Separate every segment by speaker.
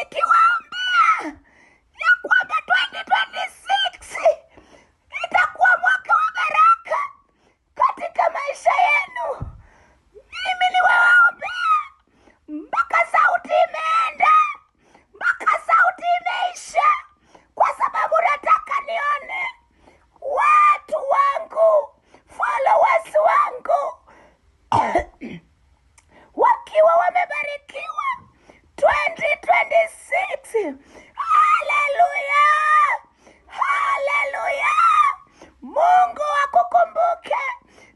Speaker 1: nikiwaombea ya kwamba 2026 itakuwa mwaka wa baraka katika maisha yenu. Mimi niwaombea mpaka sauti imeenda, mpaka sauti imeisha, kwa sababu nataka nione watu wangu, followers wangu wakiwa wamebarikiwa 2026. Haleluya, haleluya. Mungu akukumbuke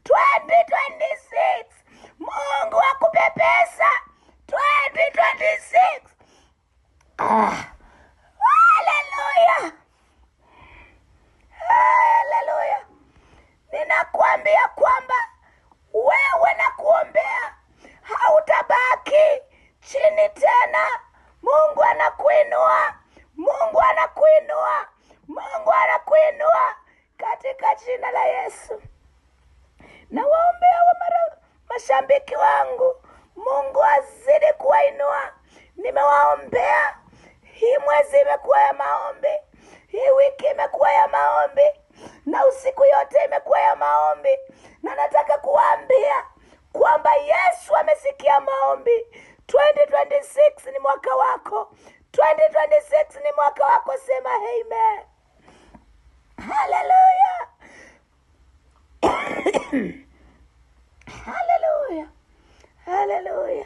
Speaker 1: 2026. Mungu akupepesa 2026. Haleluya, haleluya. Ninakuambia kwamba wewe na kuombea hautabaki chini tena. Mungu anakuinua, Mungu anakuinua, Mungu anakuinua katika jina la Yesu. Na waombea mashabiki wangu, Mungu azidi kuwainua. Nimewaombea, hii mwezi imekuwa ya maombi, hii wiki imekuwa ya maombi, na usiku yote imekuwa ya maombi, na nataka kuwaambia kwamba Yesu amesikia maombi. 2026 ni mwaka wako, 2026 ni mwaka wako. Sema amen. Haleluya. Haleluya, haleluya.